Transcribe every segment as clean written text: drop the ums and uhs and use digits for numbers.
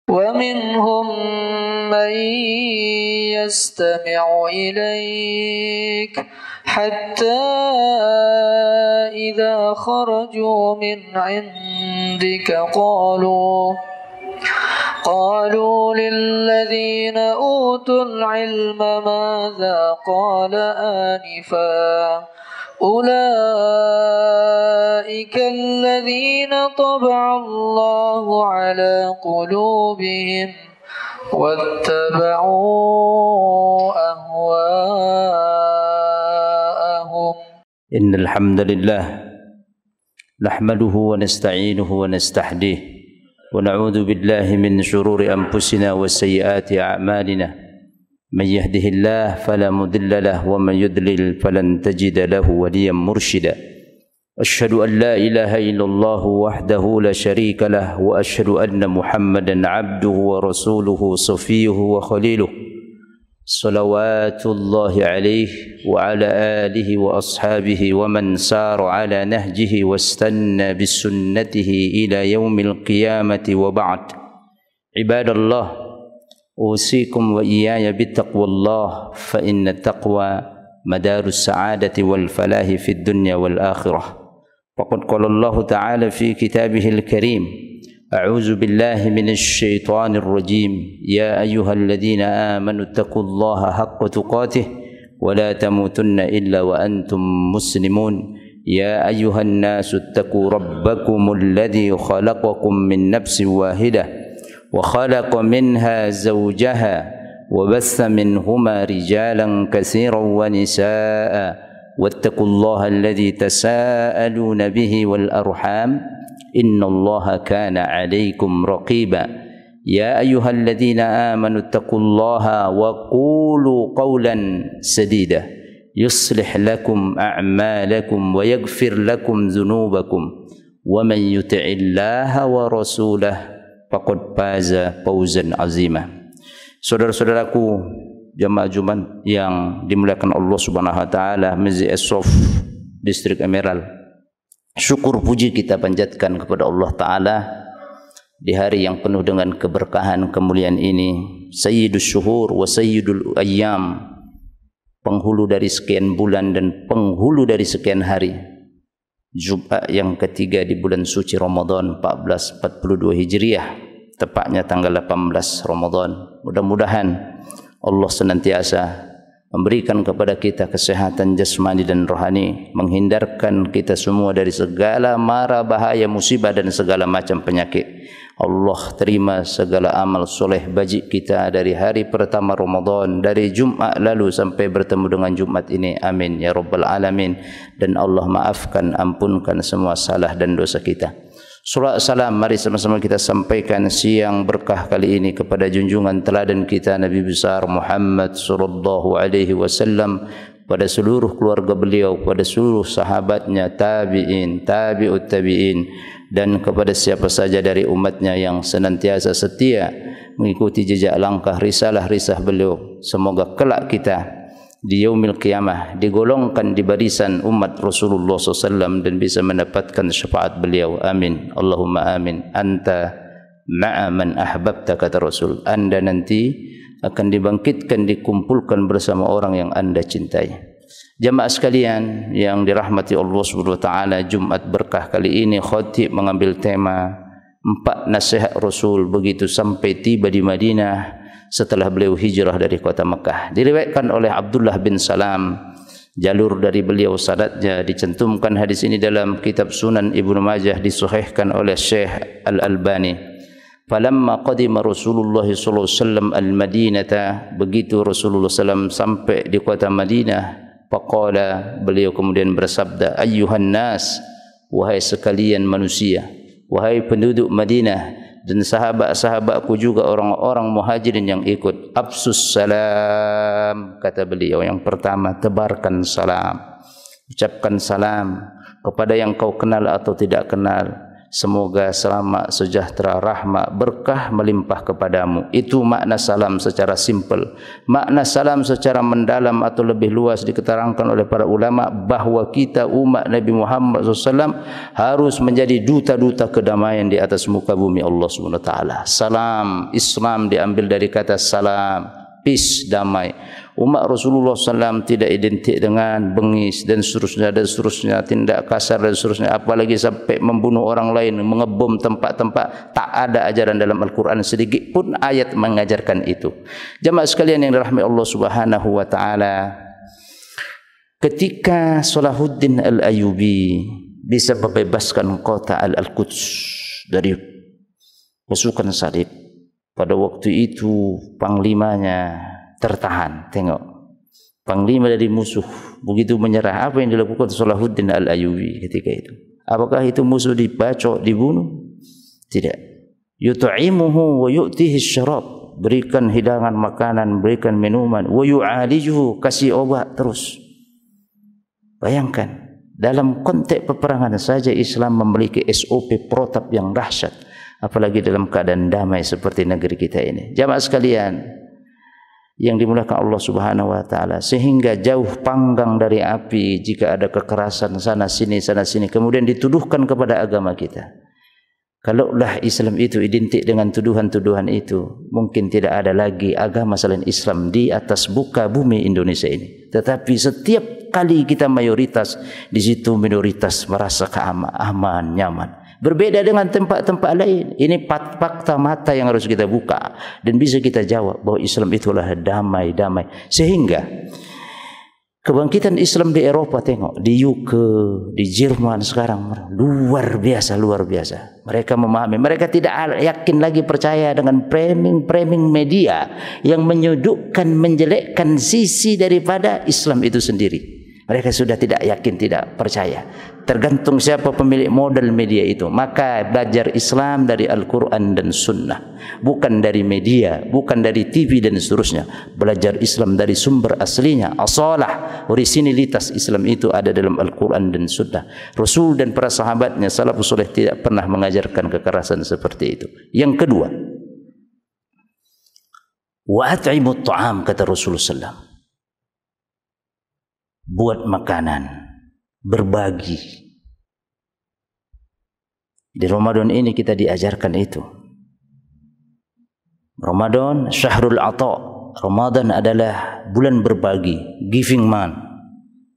ومنهم من يستمع إليك حتى إذا خرجوا من عندك قالوا للذين أوتوا العلم ماذا قال آنفا أولئك الذين طبع الله على قلوبهم واتبعوا أهواءهم. إن الحمد لله نحمده ونستعينه ونستهديه ونعوذ بالله من شرور أنفسنا وسيئات أعمالنا، من يهده الله فلا مضل له ومن يضلل فلن تجد له وليا مرشدا. أشهد أن لا إله إلا الله وحده لا شريك له، وأشهد أن محمدا عبده ورسوله صفيه وخليله، صلوات الله عليه وعلى آله وأصحابه ومن سار على نهجه واستنى بسنته إلى يوم القيامة. وبعد، عباد الله، أوصيكم وإياي بتقوى الله، فإن التقوى مدار السعادة والفلاح في الدنيا والآخرة. وقد قال الله تعالى في كتابه الكريم: أعوذ بالله من الشيطان الرجيم، يا أيها الذين آمنوا اتقوا الله حق تقاته ولا تموتن إلا وأنتم مسلمون. يا أيها الناس اتقوا ربكم الذي خلقكم من نفس واحدة وخلق منها زوجها وبث منهما رجالا كثيرا ونساء واتقوا الله الذي تساءلون به والأرحام إن الله كان عليكم رقيبا. يا أيها الذين آمنوا اتقوا الله وقولوا قولا سديدا يصلح لكم أعمالكم ويغفر لكم ذنوبكم ومن يطع الله ورسوله faqad faza fawzan azima. Saudara-saudaraku jamaah Jumat yang dimuliakan Allah Subhanahu wa taala, Masjid As-Sof, Distrik Emerald. Syukur puji kita panjatkan kepada Allah taala di hari yang penuh dengan keberkahan kemuliaan ini, Sayyidus Syuhur wa Sayyidul Ayyam, penghulu dari sekian bulan dan penghulu dari sekian hari. Jumat yang ketiga di bulan suci Ramadan 1442 Hijriah, tepatnya tanggal 18 Ramadan. Mudah-mudahan Allah senantiasa memberikan kepada kita kesehatan jasmani dan rohani, menghindarkan kita semua dari segala mara bahaya, musibah dan segala macam penyakit. Allah terima segala amal soleh bajik kita dari hari pertama Ramadan, dari Jumat lalu sampai bertemu dengan Jumat ini. Amin ya rabbal alamin. Dan Allah maafkan, ampunkan semua salah dan dosa kita. Salat salam mari sama-sama kita sampaikan siang berkah kali ini kepada junjungan teladan kita Nabi besar Muhammad sallallahu alaihi wasallam, pada seluruh keluarga beliau, pada seluruh sahabatnya, tabi'in, tabi'ut tabi'in, dan kepada siapa saja dari umatnya yang senantiasa setia mengikuti jejak langkah risalah-risalah beliau. Semoga kelak kita di yaumil qiyamah digolongkan di barisan umat Rasulullah SAW dan bisa mendapatkan syafaat beliau. Amin. Allahumma amin. Anta ma'a man ahbabta, kata Rasul. Anda nanti akan dibangkitkan, dikumpulkan bersama orang yang Anda cintai. Jamaah sekalian yang dirahmati Allah Subhanahu wa taala, Jumat berkah kali ini khatib mengambil tema 4 nasihat Rasul begitu sampai tiba di Madinah setelah beliau hijrah dari kota Mekah. Diriwayatkan oleh Abdullah bin Salam, jalur dari beliau sanadnya dicantumkan hadis ini dalam kitab Sunan Ibnu Majah, disahihkan oleh Syekh Al-Albani. Falamma qadima Rasulullah sallallahu alaihi wasallam al-Madinata, begitu Rasulullah SAW sampai di kota Madinah, faqala, beliau kemudian bersabda, ayyuhan nas, wahai sekalian manusia, wahai penduduk Madinah dan sahabat-sahabatku juga orang-orang muhajirin yang ikut, absus salam, kata beliau. Yang pertama, tebarkan salam, ucapkan salam kepada yang kau kenal atau tidak kenal. Semoga selamat, sejahtera, rahmat, berkah melimpah kepadamu. Itu makna salam secara simpel. Makna salam secara mendalam atau lebih luas diketerangkan oleh para ulama bahawa kita umat Nabi Muhammad SAW harus menjadi duta-duta kedamaian di atas muka bumi Allah SWT. Salam Islam diambil dari kata salam, peace, damai. Umat Rasulullah SAW tidak identik dengan bengis dan seterusnya, tindak kasar dan seterusnya, apalagi sampai membunuh orang lain, mengebom tempat-tempat. Tak ada ajaran dalam Al-Quran sedikit pun ayat mengajarkan itu. Jamaah sekalian yang dirahmati Allah Subhanahu wa taala, ketika Salahuddin Al-Ayyubi bisa membebaskan kota Al-Quds dari pasukan salib, pada waktu itu panglimanya tertahan. Tengok, panglima dari musuh begitu menyerah. Apa yang dilakukan Salahuddin Al-Ayyubi ketika itu? Apakah itu musuh dibacok, dibunuh? Tidak. Yut'imuhu wa yu'tihi syarab, berikan hidangan makanan, berikan minuman. Wa yu'alijuhu, kasih obat terus. Bayangkan, dalam konteks peperangan saja Islam memiliki SOP protap yang dahsyat, apalagi dalam keadaan damai seperti negeri kita ini. Jamaah sekalian yang dimuliakan Allah Subhanahu wa taala, sehingga jauh panggang dari api jika ada kekerasan sana sini kemudian dituduhkan kepada agama kita. Kalaulah Islam itu identik dengan tuduhan-tuduhan itu, mungkin tidak ada lagi agama selain Islam di atas muka bumi Indonesia ini. Tetapi setiap kali kita mayoritas, di situ minoritas merasa aman, nyaman. Berbeda dengan tempat-tempat lain. Ini fakta mata yang harus kita buka dan bisa kita jawab bahwa Islam itulah damai. Sehingga kebangkitan Islam di Eropa, tengok, di UK, di Jerman sekarang luar biasa. Mereka memahami, mereka tidak yakin lagi percaya dengan framing media yang menyudutkan, menjelekkan sisi daripada Islam itu sendiri. Mereka sudah tidak yakin, tidak percaya. Tergantung siapa pemilik modal media itu. Maka belajar Islam dari Al-Quran dan Sunnah, bukan dari media, bukan dari TV dan seterusnya. Belajar Islam dari sumber aslinya, asalah, orisinilitas Islam itu ada dalam Al-Quran dan Sunnah. Rasul dan para sahabatnya salafus saleh tidak pernah mengajarkan kekerasan seperti itu. Yang kedua, wa at'imut ta'am, kata Rasulullah SAW. Buat makanan, berbagi. Di Ramadan ini kita diajarkan itu. Ramadan syahrul ata. Ramadan adalah bulan berbagi, giving month.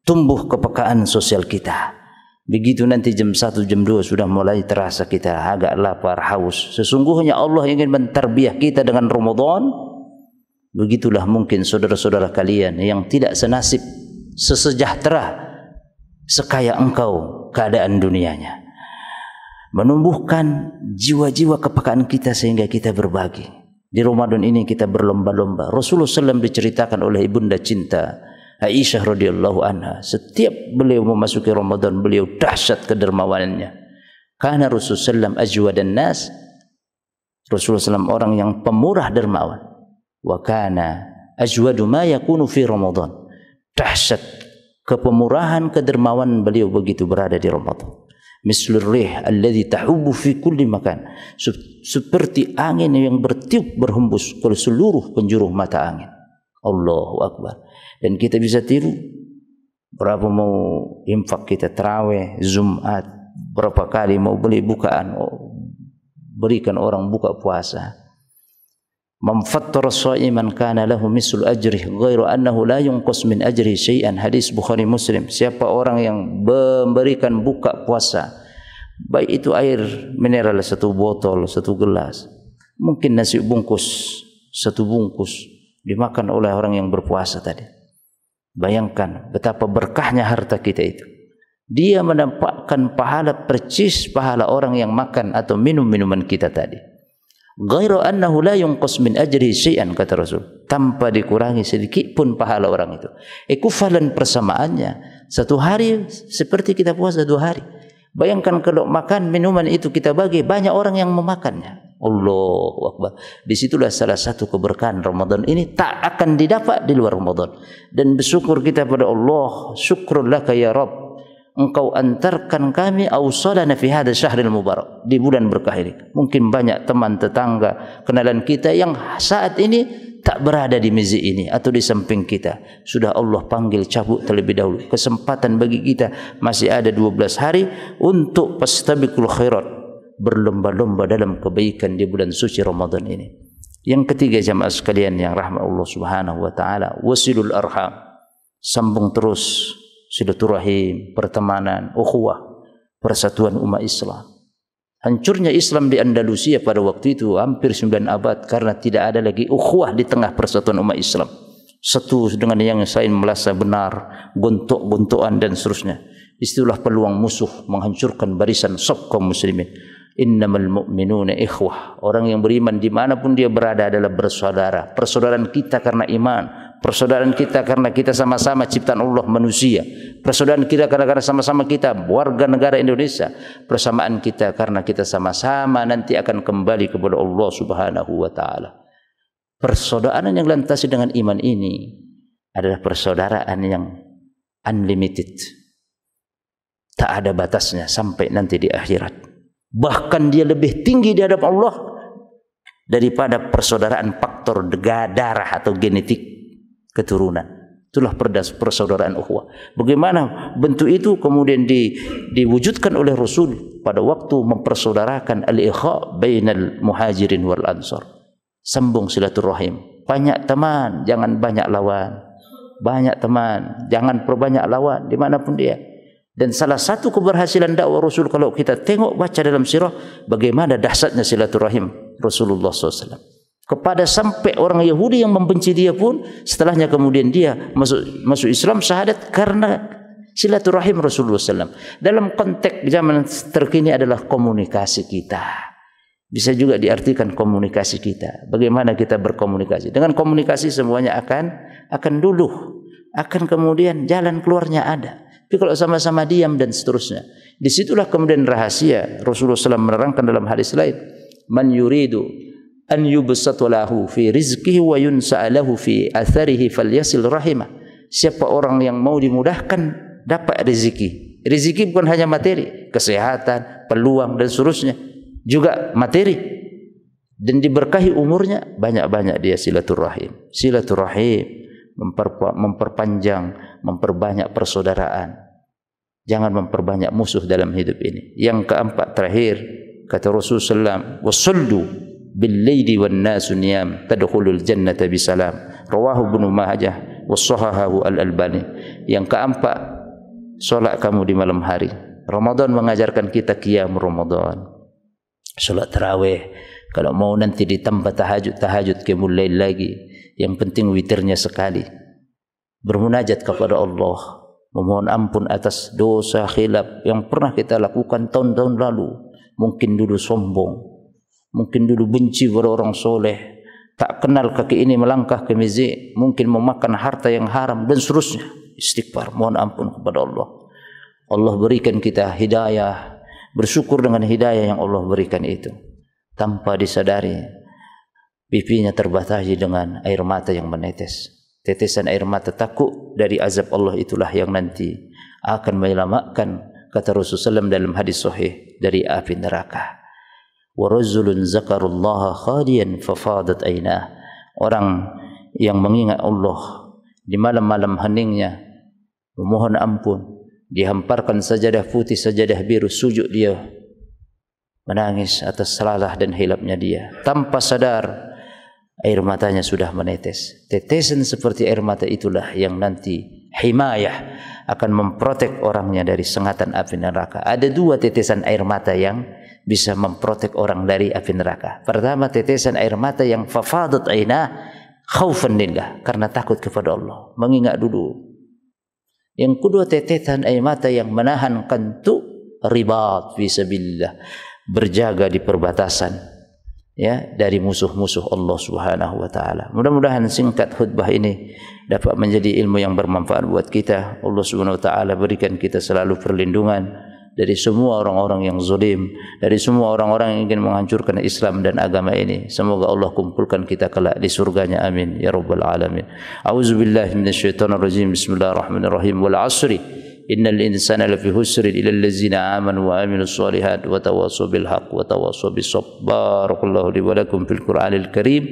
Tumbuh kepekaan sosial kita. Begitu nanti jam 1, jam 2 sudah mulai terasa kita agak lapar, haus. Sesungguhnya Allah ingin mentarbiah kita dengan Ramadan. Begitulah mungkin saudara-saudara kalian yang tidak senasib, sesejahtera, sekaya engkau keadaan dunianya. Menumbuhkan jiwa-jiwa kepekaan kita sehingga kita berbagi. Di Ramadan ini kita berlomba-lomba. Rasulullah SAW diceritakan oleh ibunda cinta Aisyah radhiyallahu anha, setiap beliau memasuki Ramadan beliau dahsyat kedermawanannya. Karena Rasulullah SAW ajwadan nas, Rasulullah SAW orang yang pemurah dermawan. Wa kana ajwadu ma yakunu fi Ramadan. Dahsyat kepemurahan, kedermawan beliau begitu berada di Ramadan. Mislur rih alladhi tahubu fi kulli makan, seperti angin yang bertiup berhembus ke seluruh penjuru mata angin. Allahu Akbar. Dan kita bisa tiru berapa mau infak kita, tarawih, Jumat, berapa kali mau beli bukaan, berikan orang buka puasa. Man fattara sha'iman kana lahu mislu ajrih ghairu annahu la yunqas min ajri syai'an. Hadis Bukhari Muslim. Siapa orang yang memberikan buka puasa, baik itu air mineral 1 botol, 1 gelas, mungkin nasi bungkus 1 bungkus dimakan oleh orang yang berpuasa tadi. Bayangkan betapa berkahnya harta kita itu. Dia mendapatkan pahala percis pahala orang yang makan atau minum minuman kita tadi. Ghairu annahu la yunqas min ajri syai'an, kata Rasul, tanpa dikurangi sedikit pun pahala orang itu. Ekuivalent persamaannya 1 hari seperti kita puasa 2 hari. Bayangkan kalau makan minuman itu kita bagi, banyak orang yang memakannya. Allahu Akbar. Disitulah salah satu keberkahan Ramadan ini, tak akan didapat di luar Ramadan. Dan bersyukur kita pada Allah, syukrul laka ya Rabb. engkau antarkan kami ausalana fi hadzal syahril mubarak, di bulan berkah ini. Mungkin banyak teman tetangga kenalan kita yang saat ini tak berada di masjid ini atau di samping kita. Sudah Allah panggil cabut terlebih dahulu. Kesempatan bagi kita masih ada 12 hari untuk fastabiqul khairat, berlomba-lomba dalam kebaikan di bulan suci Ramadan ini. Yang ketiga jamaah sekalian yang rahmat Allah Subhanahu wa taala, wasilul arham. Sambung terus silaturahim, pertemanan, ukhuwah, persatuan umat Islam. Hancurnya Islam di Andalusia pada waktu itu hampir 9 abad karena tidak ada lagi ukhuwah di tengah persatuan umat Islam. Satu dengan yang lain merasa benar, gontok-gontokan dan seterusnya. Itulah peluang musuh menghancurkan barisan saf kaum muslimin. Innamal mu'minuna ikhwah. Orang yang beriman dimanapun dia berada adalah bersaudara. Persaudaraan kita karena iman, persaudaraan kita karena kita sama-sama ciptaan Allah manusia, persaudaraan kita karena sama-sama kita warga negara Indonesia, persamaan kita karena kita sama-sama nanti akan kembali kepada Allah Subhanahu wa taala. Persaudaraan yang dilantasi dengan iman ini adalah persaudaraan yang unlimited, tak ada batasnya sampai nanti di akhirat. Bahkan dia lebih tinggi di hadapan Allah daripada persaudaraan faktor darah atau genetik keturunan. Itulah persaudaraan ukhuwah. Bagaimana bentuk itu kemudian diwujudkan oleh Rasul pada waktu mempersaudarakan al-ikha bainal muhajirin wal ansar. Sambung silaturahim. Banyak teman, jangan banyak lawan. Banyak teman, jangan perbanyak lawan dimanapun dia. Dan salah satu keberhasilan dakwah Rasul kalau kita tengok baca dalam sirah, bagaimana dahsyatnya silaturahim Rasulullah SAW. Kepada sampai orang Yahudi yang membenci dia pun, setelahnya kemudian dia masuk Islam syahadat karena silaturahim Rasulullah SAW. Dalam konteks zaman terkini adalah komunikasi kita. Bisa juga diartikan komunikasi kita. Bagaimana kita berkomunikasi? Dengan komunikasi semuanya akan luluh, akan kemudian jalan keluarnya ada. Tapi kalau sama-sama diam dan seterusnya, disitulah kemudian rahasia Rasulullah SAW menerangkan dalam hadis lain, man yuridu an yubsata lahu fi rizqihi wa yunsa'a lahu fi atharihi falyasil rahimah. Siapa orang yang mau dimudahkan dapat rezeki. Rezeki bukan hanya materi, kesehatan, peluang dan seterusnya, juga materi. Dan diberkahi umurnya, banyak-banyak dia silaturahim. Silaturahim memperpanjang, memperbanyak persaudaraan. Jangan memperbanyak musuh dalam hidup ini. Yang keempat terakhir, kata Rasulullah SAW, wasallu bil-laili wan-nasu niyam tadkhulul jannata bisalam. Rawahu Ibnu Majah wa sahahahu Al-Albani. Yang keempat, solat kamu di malam hari. Ramadan mengajarkan kita qiyam Ramadan. Solat tarawih. Kalau mau nanti ditambah tahajud qiyamul lail lagi. Yang penting witirnya sekali. Bermunajat kepada Allah, memohon ampun atas dosa khilaf yang pernah kita lakukan tahun-tahun lalu. Mungkin dulu sombong, mungkin dulu benci pada orang soleh, tak kenal kaki ini melangkah ke masjid, mungkin memakan harta yang haram dan seterusnya. Istighfar, mohon ampun kepada Allah. Allah berikan kita hidayah, bersyukur dengan hidayah yang Allah berikan itu. Tanpa disadari, pipinya terbatasi dengan air mata yang menetes. Tetesan air mata takut dari azab Allah itulah yang nanti akan menyelamatkan, kata Rasulullah SAW dalam hadis sahih, dari api neraka. Wa rajulun zakarullaha khaliyan fafadat ainah. Orang yang mengingat Allah di malam-malam heningnya, memohon ampun, dihamparkan sajadah putih, sajadah biru, sujud dia, menangis atas salah dan hilapnya dia. Tanpa sadar air matanya sudah menetes. Tetesan seperti air mata itulah yang nanti himayah akan memprotek orangnya dari sengatan api neraka. Ada dua tetesan air mata yang bisa memprotek orang dari api neraka. Pertama, tetesan air mata yang fafadat ainah khaufan lillah, karena takut kepada Allah, mengingat dulu. Yang kedua, tetesan air mata yang menahan kantu ribat fi sabilillah, berjaga di perbatasan, ya, dari musuh-musuh Allah Subhanahu wa taala. Mudah-mudahan singkat khutbah ini dapat menjadi ilmu yang bermanfaat buat kita. Allah Subhanahu wa taala berikan kita selalu perlindungan dari semua orang-orang yang zalim, dari semua orang-orang yang ingin menghancurkan Islam dan agama ini. Semoga Allah kumpulkan kita kelak di surganya, amin ya rabbal alamin. A'udzubillahi minasyaitonir rajim. Bismillahirrahmanirrahim. Wal 'asri innal insana lafi husrin illa allazina amanu wa amilus solihat wa tawassaw bil haqq wa tawassaw bis sabr. Barakallahu li wa lakum fil Qur'anil Karim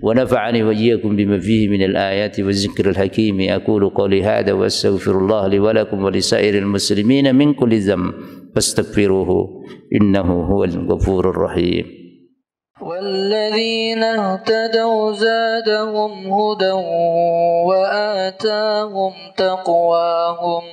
wa nafa'ani wa iyyakum bima fihi minal ayati wa zikril hakim. Aqulu qawli hadha wa astaghfirullah li wa lakum wa lisairil muslimina min kulli dhanb fastaghfiruhu innahu huwal ghafurur rahim. والذين اهتدوا زادهم هدى وآتاهم تقواهم